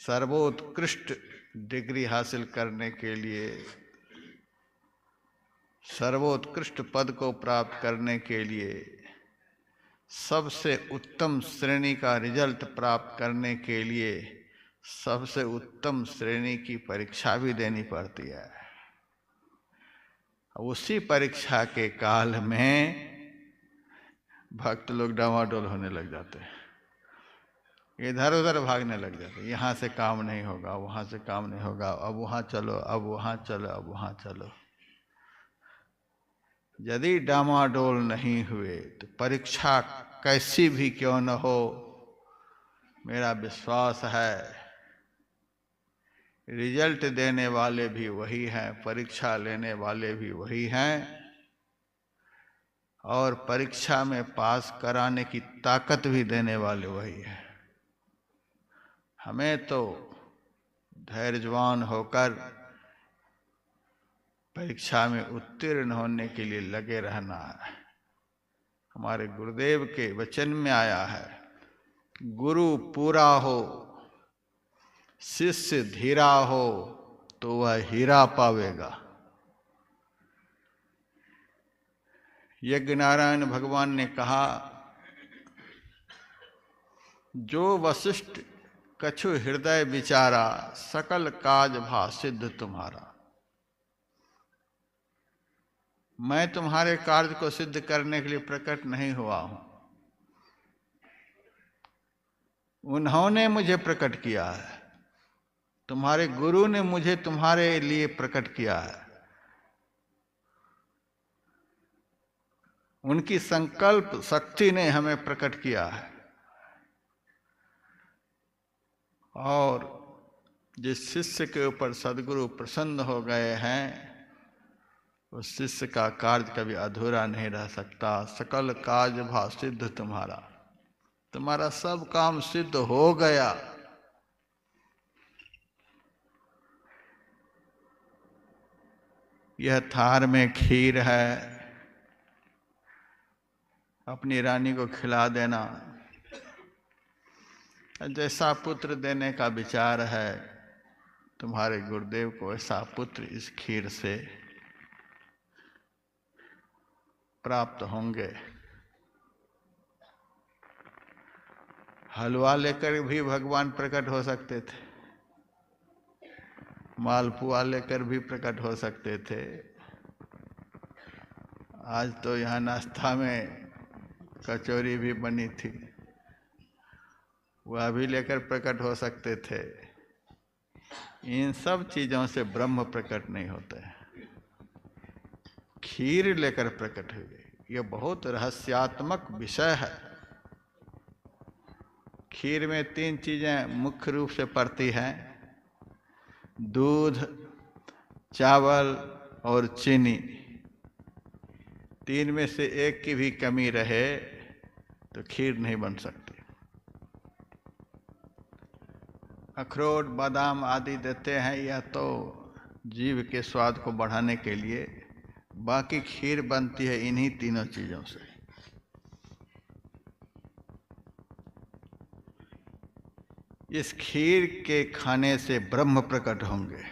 सर्वोत्कृष्ट डिग्री हासिल करने के लिए, सर्वोत्कृष्ट पद को प्राप्त करने के लिए, सबसे उत्तम श्रेणी का रिजल्ट प्राप्त करने के लिए सबसे उत्तम श्रेणी की परीक्षा भी देनी पड़ती है। उसी परीक्षा के काल में भक्त लोग डामाडोल होने लग जाते हैं, इधर उधर भागने लग जाते हैं। यहाँ से काम नहीं होगा, वहाँ से काम नहीं होगा, अब वहाँ चलो, अब वहाँ चलो, अब वहाँ चलो। यदि डामाडोल नहीं हुए तो परीक्षा कैसी भी क्यों न हो, मेरा विश्वास है रिजल्ट देने वाले भी वही हैं, परीक्षा लेने वाले भी वही हैं, और परीक्षा में पास कराने की ताकत भी देने वाले वही हैं। हमें तो धैर्यवान होकर परीक्षा में उत्तीर्ण होने के लिए लगे रहना है। हमारे गुरुदेव के वचन में आया है, गुरु पूरा हो, शिष्य धीरा हो, तो वह हीरा पावेगा। यज्ञ नारायण भगवान ने कहा, जो वशिष्ठ कछु हृदय विचारा, सकल काज भा सिद्ध तुम्हारा। मैं तुम्हारे कार्य को सिद्ध करने के लिए प्रकट नहीं हुआ हूं, उन्होंने मुझे प्रकट किया है, तुम्हारे गुरु ने मुझे तुम्हारे लिए प्रकट किया है। उनकी संकल्प शक्ति ने हमें प्रकट किया है। और जिस शिष्य के ऊपर सद्गुरु प्रसन्न हो गए हैं, उस शिष्य का कार्य कभी अधूरा नहीं रह सकता। सकल काज भा सिद्ध तुम्हारा, तुम्हारा सब काम सिद्ध हो गया। यह थार में खीर है, अपनी रानी को खिला देना। जैसा पुत्र देने का विचार है तुम्हारे गुरुदेव को, ऐसा पुत्र इस खीर से प्राप्त होंगे। हलवा लेकर भी भगवान प्रकट हो सकते थे, मालपुआ लेकर भी प्रकट हो सकते थे। आज तो यहाँ नाश्ता में कचौरी भी बनी थी, वह भी लेकर प्रकट हो सकते थे। इन सब चीजों से ब्रह्म प्रकट नहीं होते हैं, खीर लेकर प्रकट हुए। यह बहुत रहस्यात्मक विषय है। खीर में 3 चीजें मुख्य रूप से पड़ती हैं, दूध, चावल और चीनी। 3 में से एक की भी कमी रहे तो खीर नहीं बन सकती। अखरोट, बादाम आदि देते हैं, यह तो जीव के स्वाद को बढ़ाने के लिए। बाकी खीर बनती है इन्हीं 3 चीजों से। इस खीर के खाने से ब्रह्म प्रकट होंगे।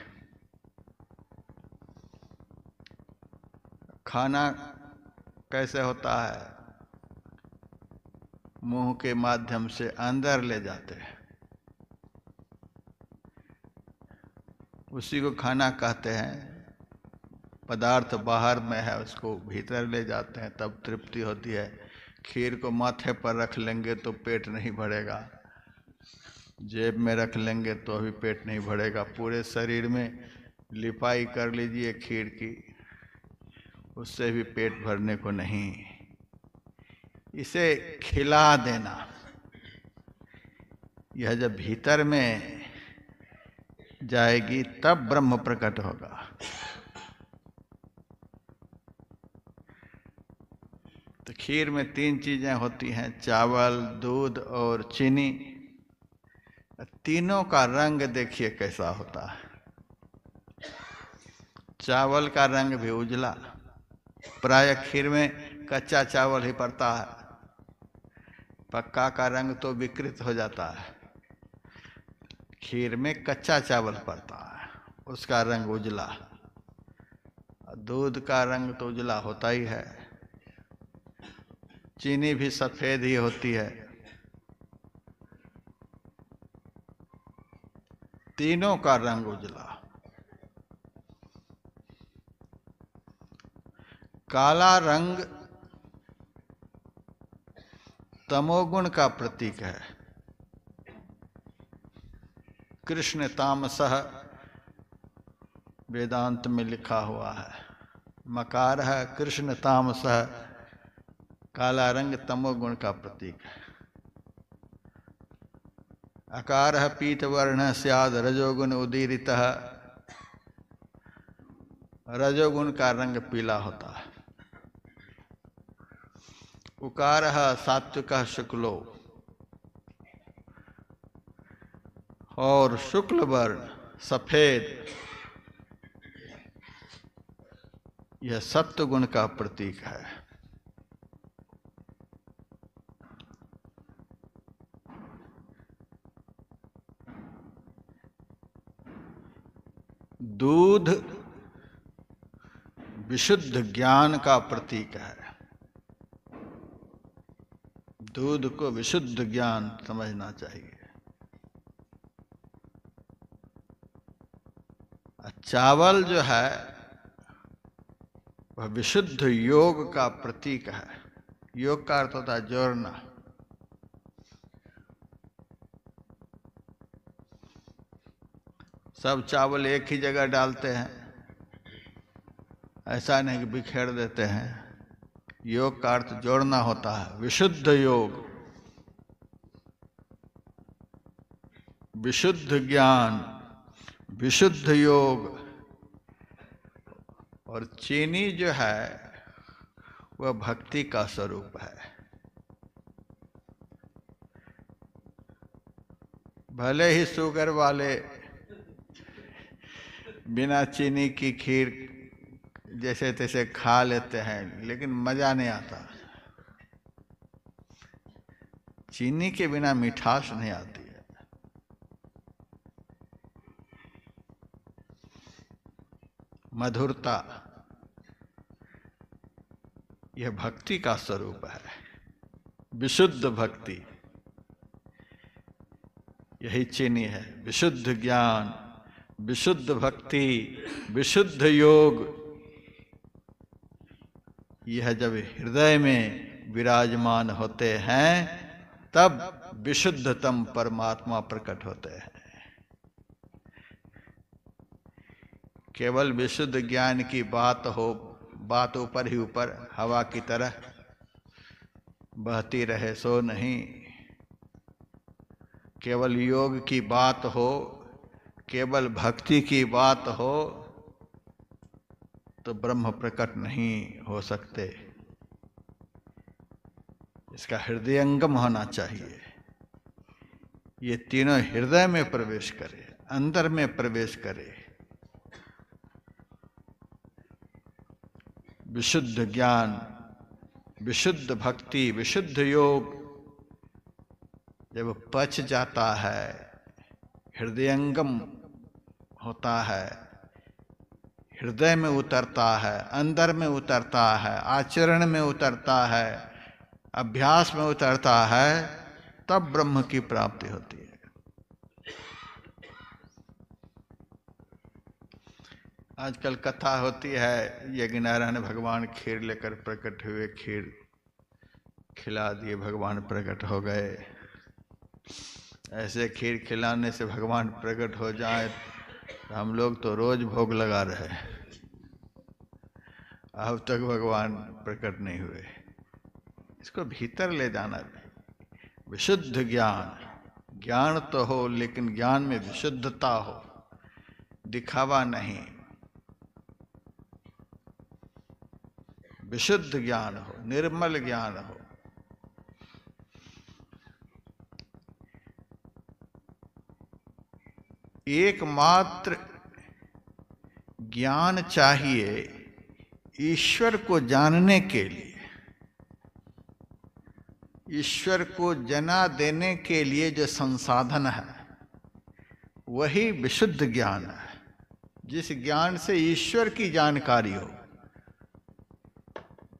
खाना कैसे होता है? मुंह के माध्यम से अंदर ले जाते हैं, उसी को खाना कहते हैं। पदार्थ बाहर में है, उसको भीतर ले जाते हैं, तब तृप्ति होती है। खीर को माथे पर रख लेंगे तो पेट नहीं भरेगा, जेब में रख लेंगे तो भी पेट नहीं भरेगा। पूरे शरीर में लिपाई कर लीजिए खीर की, उससे भी पेट भरने को नहीं। इसे खिला देना, यह जब भीतर में जाएगी तब ब्रह्म प्रकट होगा। तो खीर में 3 चीजें होती हैं, चावल, दूध और चीनी। तीनों का रंग देखिए कैसा होता है। चावल का रंग भी उजला, प्राय खीर में कच्चा चावल ही पड़ता है, पक्का का रंग तो विकृत हो जाता है। खीर में कच्चा चावल पड़ता है, उसका रंग उजला। दूध का रंग तो उजला होता ही है, चीनी भी सफेद ही होती है। तीनों का रंग उजला। काला रंग तमोगुण का प्रतीक है। कृष्ण तामसः वेदांत में लिखा हुआ है। मकार है कृष्ण तामसः, काला रंग तमोगुण का प्रतीक है। अकार है पीतवर्ण स्याद रजोगुण उदीरितः, रजोगुण का रंग पीला होता है। उकार है सात्विक शुक्लो, और शुक्ल वर्ण सफेद, यह सत्व गुण का प्रतीक है। दूध विशुद्ध ज्ञान का प्रतीक है। दूध को विशुद्ध ज्ञान समझना चाहिए। चावल जो है वह विशुद्ध योग का प्रतीक है। योग का अर्थ होता है जोड़ना। सब चावल एक ही जगह डालते हैं, ऐसा नहीं कि बिखेर देते हैं। योग का अर्थ जोड़ना होता है। विशुद्ध योग, विशुद्ध ज्ञान, विशुद्ध योग। और चीनी जो है वह भक्ति का स्वरूप है। भले ही शुगर वाले बिना चीनी की खीर जैसे तैसे खा लेते हैं, लेकिन मजा नहीं आता। चीनी के बिना मिठास नहीं आती है। मधुरता, यह भक्ति का स्वरूप है। विशुद्ध भक्ति, यही चीनी है। विशुद्ध ज्ञान, विशुद्ध भक्ति, विशुद्ध योग, यह जब हृदय में विराजमान होते हैं तब विशुद्धतम परमात्मा प्रकट होते हैं। केवल विशुद्ध ज्ञान की बात हो, बात ऊपर ही ऊपर हवा की तरह बहती रहे सो नहीं। केवल योग की बात हो, केवल भक्ति की बात हो तो ब्रह्म प्रकट नहीं हो सकते। इसका हृदयंगम होना चाहिए। ये तीनों हृदय में प्रवेश करे, अंदर में प्रवेश करे। विशुद्ध ज्ञान, विशुद्ध भक्ति, विशुद्ध योग जब पच जाता है, हृदयंगम होता है, हृदय में उतरता है, अंदर में उतरता है, आचरण में उतरता है, अभ्यास में उतरता है, तब ब्रह्म की प्राप्ति होती है। आजकल कथा होती है, यज्ञनारायण भगवान खीर लेकर प्रकट हुए, खीर खिला दिए, भगवान प्रकट हो गए। ऐसे खीर खिलाने से भगवान प्रकट हो जाए तो हम लोग तो रोज भोग लगा रहे हैं, अब तक भगवान प्रकट नहीं हुए। इसको भीतर ले जाना है। विशुद्ध ज्ञान, ज्ञान तो हो लेकिन ज्ञान में विशुद्धता हो, दिखावा नहीं। विशुद्ध ज्ञान हो, निर्मल ज्ञान हो। एकमात्र ज्ञान चाहिए ईश्वर को जानने के लिए, ईश्वर को जना देने के लिए जो संसाधन है वही विशुद्ध ज्ञान है। जिस ज्ञान से ईश्वर की जानकारी हो,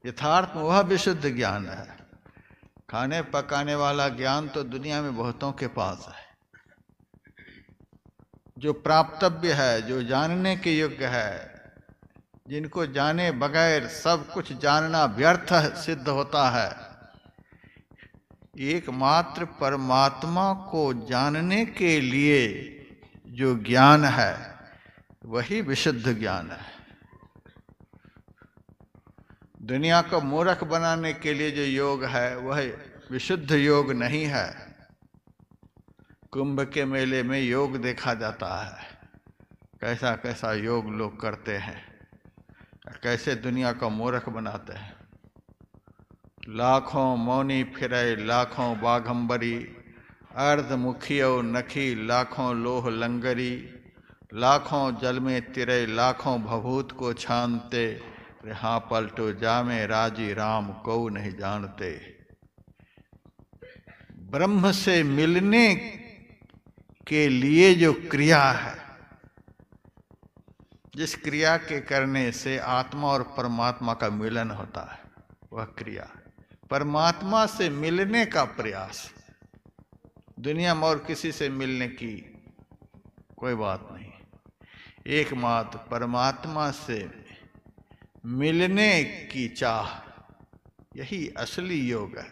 यथार्थ में वह विशुद्ध ज्ञान है। खाने पकाने वाला ज्ञान तो दुनिया में बहुतों के पास है। जो प्राप्तव्य है, जो जानने के योग्य है, जिनको जाने बगैर सब कुछ जानना व्यर्थ सिद्ध होता है, एकमात्र परमात्मा को जानने के लिए जो ज्ञान है वही विशुद्ध ज्ञान है। दुनिया को मूर्ख बनाने के लिए जो योग है वह विशुद्ध योग नहीं है। कुंभ के मेले में योग देखा जाता है, कैसा कैसा योग लोग करते हैं, कैसे दुनिया को मूर्ख बनाते हैं। लाखों मौनी फिरे लाखों बाघंबरी, अर्धमुखियो नखी लाखों लोह लंगरी, लाखों जल में तिरे लाखों भभूत को छानते, हाँ पलटो जामे राजी राम को नहीं जानते। ब्रह्म से मिलने के लिए जो क्रिया है, जिस क्रिया के करने से आत्मा और परमात्मा का मिलन होता है, वह क्रिया परमात्मा से मिलने का प्रयास। दुनिया में और किसी से मिलने की कोई बात नहीं, एकमात्र परमात्मा से मिलने की चाह, यही असली योग है।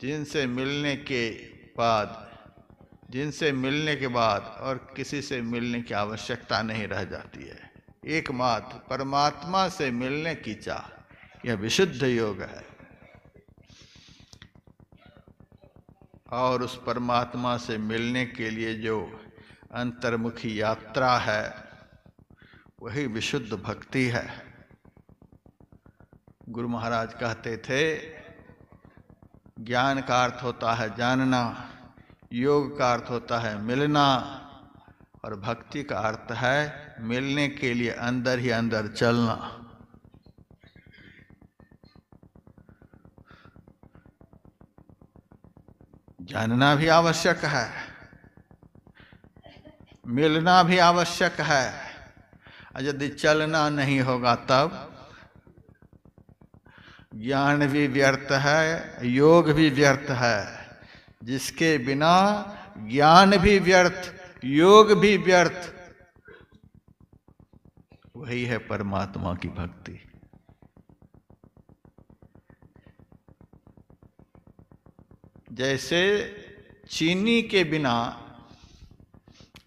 जिनसे मिलने के बाद और किसी से मिलने की आवश्यकता नहीं रह जाती है। एकमात्र परमात्मा से मिलने की चाह, यह विशुद्ध योग है। और उस परमात्मा से मिलने के लिए जो अंतर्मुखी यात्रा है वही विशुद्ध भक्ति है। गुरु महाराज कहते थे, ज्ञान का अर्थ होता है जानना, योग का अर्थ होता है मिलना, और भक्ति का अर्थ है मिलने के लिए अंदर ही अंदर चलना। जानना भी आवश्यक है, मिलना भी आवश्यक है। यदि चलना नहीं होगा तब ज्ञान भी व्यर्थ है, योग भी व्यर्थ है। जिसके बिना ज्ञान भी व्यर्थ, योग भी व्यर्थ, वही है परमात्मा की भक्ति। जैसे चीनी के बिना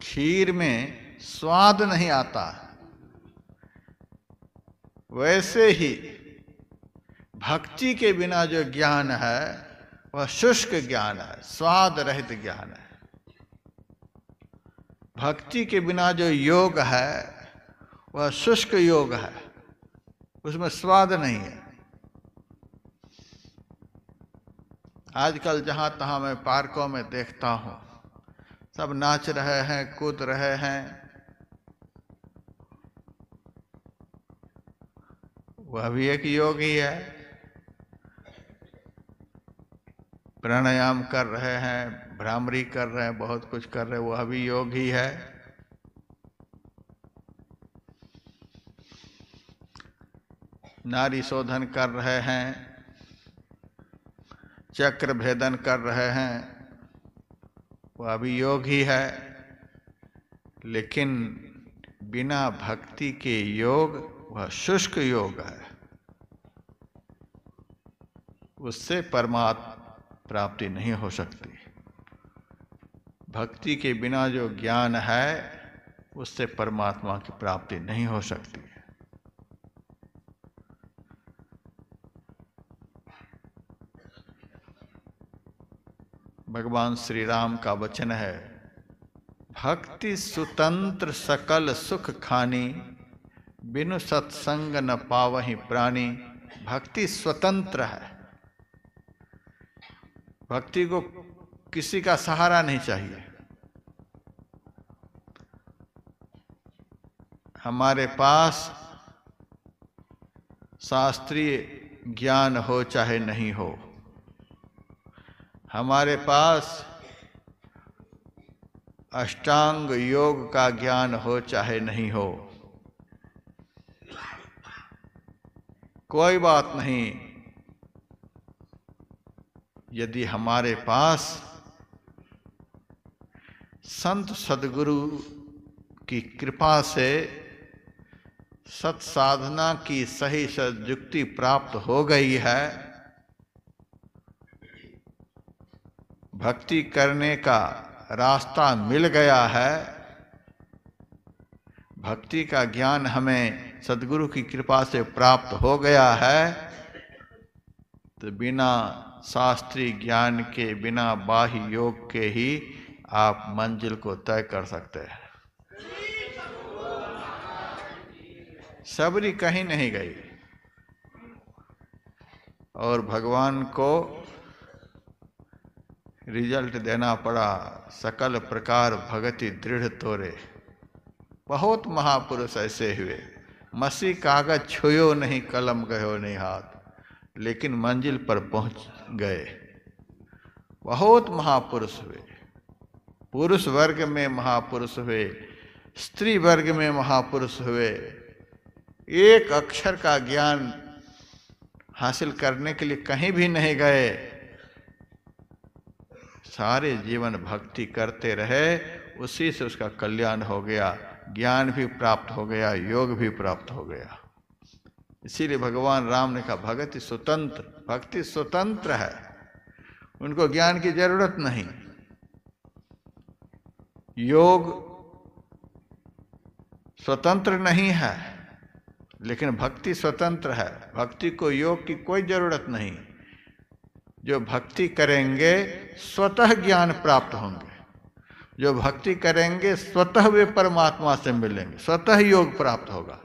खीर में स्वाद नहीं आता, वैसे ही भक्ति के बिना जो ज्ञान है वह शुष्क ज्ञान है, स्वाद रहित ज्ञान है। भक्ति के बिना जो योग है वह शुष्क योग है, उसमें स्वाद नहीं है। आजकल जहाँ तहाँ मैं पार्कों में देखता हूँ, सब नाच रहे हैं, कूद रहे हैं, वह भी एक योग ही है। प्राणायाम कर रहे हैं, भ्रामरी कर रहे हैं, बहुत कुछ कर रहे हैं, वह भी योग ही है। नारी शोधन कर रहे हैं, चक्र भेदन कर रहे हैं, वह भी योग ही है। लेकिन बिना भक्ति के योग वह शुष्क योग है, उससे परमात्मा प्राप्ति नहीं हो सकती। भक्ति के बिना जो ज्ञान है उससे परमात्मा की प्राप्ति नहीं हो सकती। भगवान श्री राम का वचन है, भक्ति स्वतंत्र सकल सुख खानी, बिनु सत्संग न पावहि प्राणी। भक्ति स्वतंत्र है, भक्ति को किसी का सहारा नहीं चाहिए। हमारे पास शास्त्रीय ज्ञान हो चाहे नहीं हो, हमारे पास अष्टांग योग का ज्ञान हो चाहे नहीं हो, कोई बात नहीं। यदि हमारे पास संत सद्गुरु की कृपा से सत्साधना की सही सद्युक्ति प्राप्त हो गई है, भक्ति करने का रास्ता मिल गया है, भक्ति का ज्ञान हमें सद्गुरु की कृपा से प्राप्त हो गया है, तो बिना शास्त्रीय ज्ञान के, बिना बाह्य योग के ही आप मंजिल को तय कर सकते हैं। सबरी कहीं नहीं गई और भगवान को रिजल्ट देना पड़ा। सकल प्रकार भगति दृढ़ तोरे। बहुत महापुरुष ऐसे हुए, मसी कागज छुयो नहीं, कलम गयो नहीं हाथ, लेकिन मंजिल पर पहुंच गए। बहुत महापुरुष हुए, पुरुष वर्ग में महापुरुष हुए, स्त्री वर्ग में महापुरुष हुए। एक अक्षर का ज्ञान हासिल करने के लिए कहीं भी नहीं गए, सारे जीवन भक्ति करते रहे, उसी से उसका कल्याण हो गया, ज्ञान भी प्राप्त हो गया, योग भी प्राप्त हो गया। इसीलिए भगवान राम ने कहा भक्ति स्वतंत्र, भक्ति स्वतंत्र है, उनको ज्ञान की जरूरत नहीं। योग स्वतंत्र नहीं है, लेकिन भक्ति स्वतंत्र है। भक्ति को योग की कोई जरूरत नहीं। जो भक्ति करेंगे स्वतः ज्ञान प्राप्त होंगे, जो भक्ति करेंगे स्वतः वे परमात्मा से मिलेंगे, स्वतः योग प्राप्त होगा।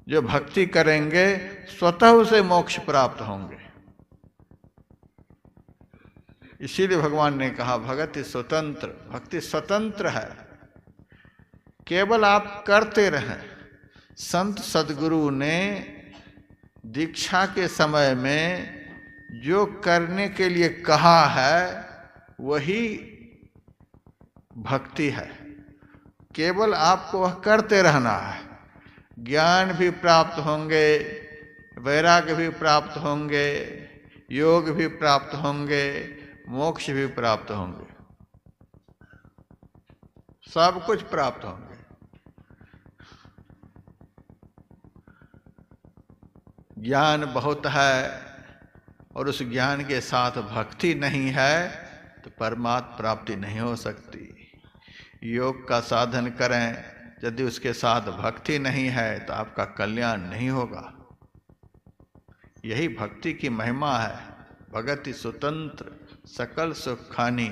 जो भक्ति करेंगे स्वतः उसे मोक्ष प्राप्त होंगे। इसीलिए भगवान ने कहा भक्ति स्वतंत्र, भक्ति स्वतंत्र है, केवल आप करते रहें। संत सद्गुरु ने दीक्षा के समय में जो करने के लिए कहा है वही भक्ति है, केवल आपको वह करते रहना है। ज्ञान भी प्राप्त होंगे, वैराग्य भी प्राप्त होंगे, योग भी प्राप्त होंगे, मोक्ष भी प्राप्त होंगे, सब कुछ प्राप्त होंगे। ज्ञान बहुत है और उस ज्ञान के साथ भक्ति नहीं है तो परमात्मा प्राप्ति नहीं हो सकती। योग का साधन करें, यदि उसके साथ भक्ति नहीं है तो आपका कल्याण नहीं होगा। यही भक्ति की महिमा है। भगति स्वतंत्र सकल सुख खानी।